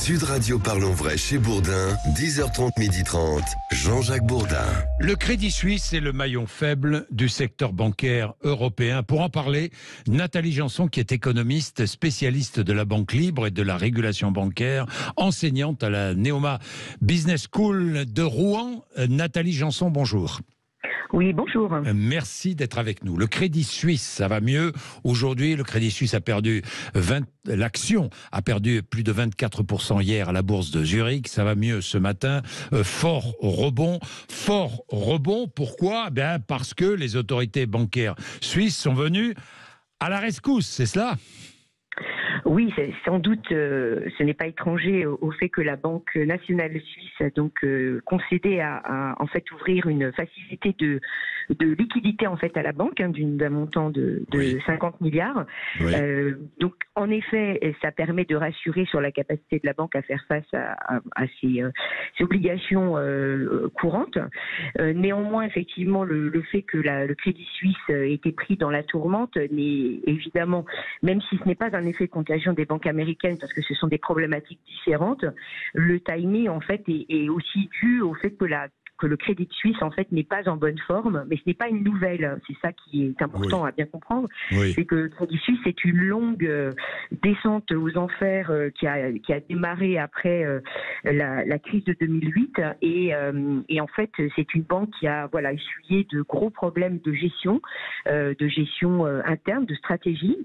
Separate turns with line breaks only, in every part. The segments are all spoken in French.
Sud Radio Parlons Vrai chez Bourdin, 10h30, 12h30, Jean-Jacques Bourdin.
Le Crédit Suisse est le maillon faible du secteur bancaire européen. Pour en parler, Nathalie Janson, qui est économiste, spécialiste de la banque libre et de la régulation bancaire, enseignante à la Neoma Business School de Rouen. Nathalie Janson, bonjour.
Oui, bonjour.
Merci d'être avec nous. Le Crédit Suisse, ça va mieux. Aujourd'hui, le Crédit Suisse a perdu l'action a perdu plus de 24% hier à la bourse de Zurich. Ça va mieux ce matin. Fort rebond. Pourquoi? Parce que les autorités bancaires suisses sont venues à la rescousse, c'est cela?
Oui, sans doute, ce n'est pas étranger au fait que la Banque nationale suisse a donc concédé à en fait ouvrir une facilité de liquidité en fait à la banque d'un montant de 50 milliards. Oui. Donc en effet, ça permet de rassurer sur la capacité de la banque à faire face à ses obligations courantes. Néanmoins, effectivement, le fait que le Crédit Suisse ait été pris dans la tourmente n'est évidemment, même si ce n'est pas un effet contagion des banques américaines parce que ce sont des problématiques différentes, le timing en fait est aussi dû au fait que le Crédit Suisse en fait n'est pas en bonne forme, mais ce n'est pas une nouvelle. C'est ça qui est important à bien comprendre. Oui. C'est que le Crédit Suisse est une longue descente aux enfers qui a démarré après la crise de 2008 et en fait c'est une banque qui a essuyé de gros problèmes de gestion interne, de stratégie.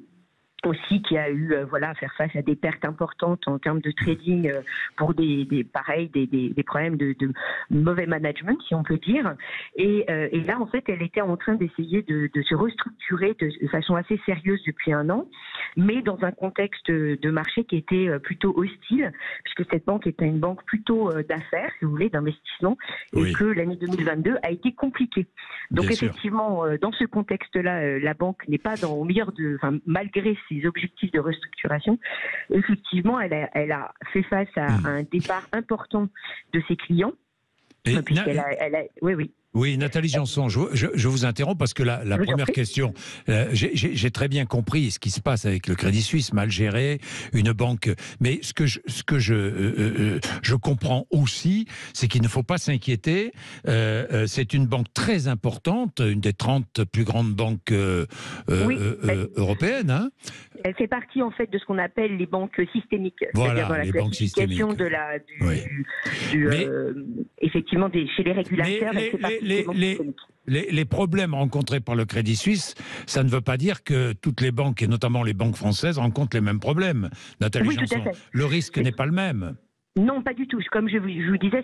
Aussi qui a eu à faire face à des pertes importantes en termes de trading pour des problèmes de mauvais management, si on peut dire. Et là, en fait, elle était en train d'essayer de se restructurer de façon assez sérieuse depuis un an, mais dans un contexte de marché qui était plutôt hostile, puisque cette banque était une banque plutôt d'affaires, si vous voulez, d'investissement, et que l'année 2022 a été compliquée. Donc effectivement, dans ce contexte-là, la banque n'est pas au meilleur malgré ses objectifs de restructuration, effectivement, elle a fait face à un départ important de ses clients.
Oui, Nathalie Janson, je vous interromps parce que la première question, j'ai très bien compris ce qui se passe avec le Crédit Suisse, mal géré, une banque. Mais ce que je comprends aussi, c'est qu'il ne faut pas s'inquiéter. C'est une banque très importante, une des 30 plus grandes banques européennes. Hein.
Elle fait partie en fait de ce qu'on appelle les banques systémiques.
Voilà, les banques systémiques.
Effectivement, chez les régulateurs, elle fait partie.
Les problèmes rencontrés par le Crédit Suisse, ça ne veut pas dire que toutes les banques, et notamment les banques françaises, rencontrent les mêmes problèmes. Nathalie Janson, le risque n'est pas le même.
Non, pas du tout. Comme je vous disais,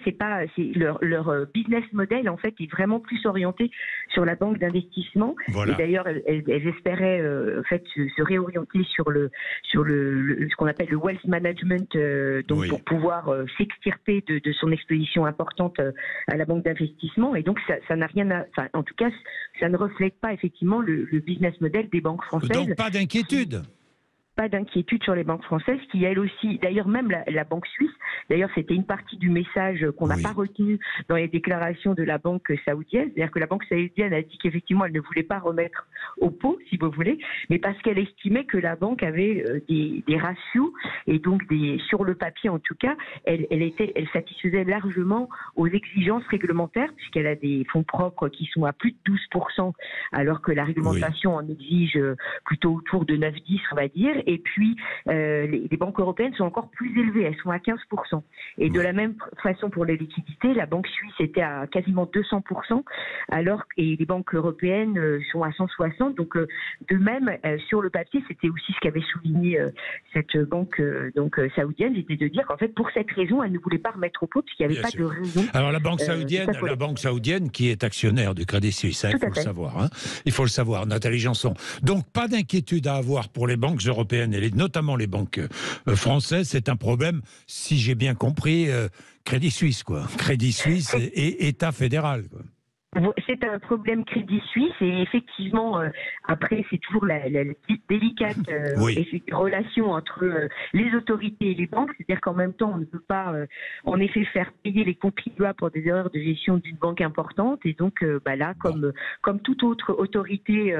leur business model en fait est vraiment plus orienté sur la banque d'investissement. Voilà. Et d'ailleurs, elles espéraient se réorienter sur ce qu'on appelle le wealth management, pour pouvoir s'extirper de son exposition importante à la banque d'investissement. Et donc ça n'a rien en tout cas, ça ne reflète pas effectivement le business model des banques françaises.
Donc pas d'inquiétude.
Pas d'inquiétude sur les banques françaises, qui elles aussi, d'ailleurs même la banque suisse, d'ailleurs c'était une partie du message qu'on n'a pas retenu dans les déclarations de la banque saoudienne, c'est-à-dire que la banque saoudienne a dit qu'effectivement elle ne voulait pas remettre au pot, si vous voulez, mais parce qu'elle estimait que la banque avait des ratios, et donc sur le papier en tout cas, elle satisfaisait largement aux exigences réglementaires, puisqu'elle a des fonds propres qui sont à plus de 12%, alors que la réglementation en exige plutôt autour de 9-10, on va dire. Et puis, les banques européennes sont encore plus élevées, elles sont à 15%. Et de la même façon pour les liquidités, la banque suisse était à quasiment 200%, et les banques européennes sont à 160%. Donc, de même, sur le papier, c'était aussi ce qu'avait souligné cette banque saoudienne, c'était de dire qu'en fait, pour cette raison, elle ne voulait pas remettre au pot, puisqu'il n'y avait pas de raison.
Alors, la banque saoudienne qui est actionnaire du Crédit Suisse, il faut le savoir. Hein. Il faut le savoir, Nathalie Janson. Donc, pas d'inquiétude à avoir pour les banques européennes et notamment les banques françaises, c'est un problème, si j'ai bien compris, Crédit Suisse, quoi. Crédit Suisse et État fédéral, quoi.
C'est un problème Crédit Suisse et effectivement, après, c'est toujours la délicate relation entre les autorités et les banques. C'est-à-dire qu'en même temps, on ne peut pas, en effet, faire payer les contribuables pour des erreurs de gestion d'une banque importante. Et donc, là, comme toute autre autorité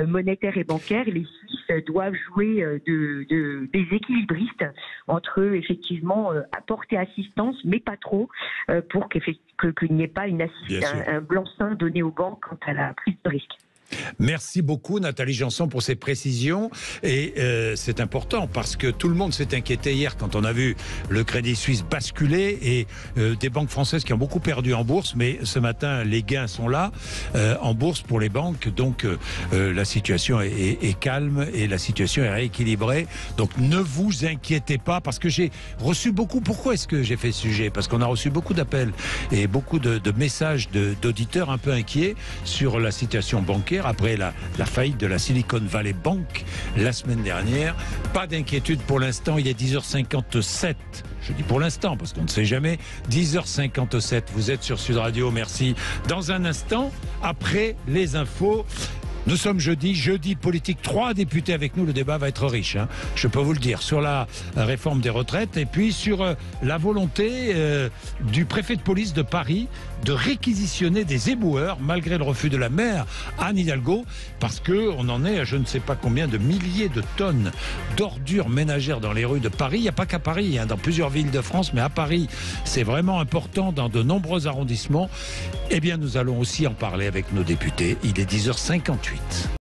monétaire et bancaire, les Suisses doivent jouer des équilibristes entre eux, effectivement, apporter assistance, mais pas trop, pour qu'il n'y ait pas un blanc-seing donné aux banques quant à la prise de risque.
Merci beaucoup Nathalie Janson pour ces précisions et c'est important parce que tout le monde s'est inquiété hier quand on a vu le Crédit Suisse basculer et des banques françaises qui ont beaucoup perdu en bourse, mais ce matin les gains sont là en bourse pour les banques, donc la situation est calme et la situation est rééquilibrée, donc ne vous inquiétez pas parce que j'ai reçu beaucoup. Pourquoi est-ce que j'ai fait ce sujet? Parce qu'on a reçu beaucoup d'appels et beaucoup de messages d'auditeurs un peu inquiets sur la situation bancaire après la faillite de la Silicon Valley Bank la semaine dernière. Pas d'inquiétude pour l'instant, il est 10h57. Je dis pour l'instant parce qu'on ne sait jamais. 10h57, vous êtes sur Sud Radio, merci. Dans un instant, après les infos, nous sommes jeudi politique, 3 députés avec nous, le débat va être riche, hein, je peux vous le dire, sur la réforme des retraites et puis sur la volonté du préfet de police de Paris de réquisitionner des éboueurs malgré le refus de la maire Anne Hidalgo, parce qu'on en est à je ne sais pas combien de milliers de tonnes d'ordures ménagères dans les rues de Paris. Il n'y a pas qu'à Paris, hein, dans plusieurs villes de France, mais à Paris c'est vraiment important dans de nombreux arrondissements. Eh bien nous allons aussi en parler avec nos députés, il est 10h58.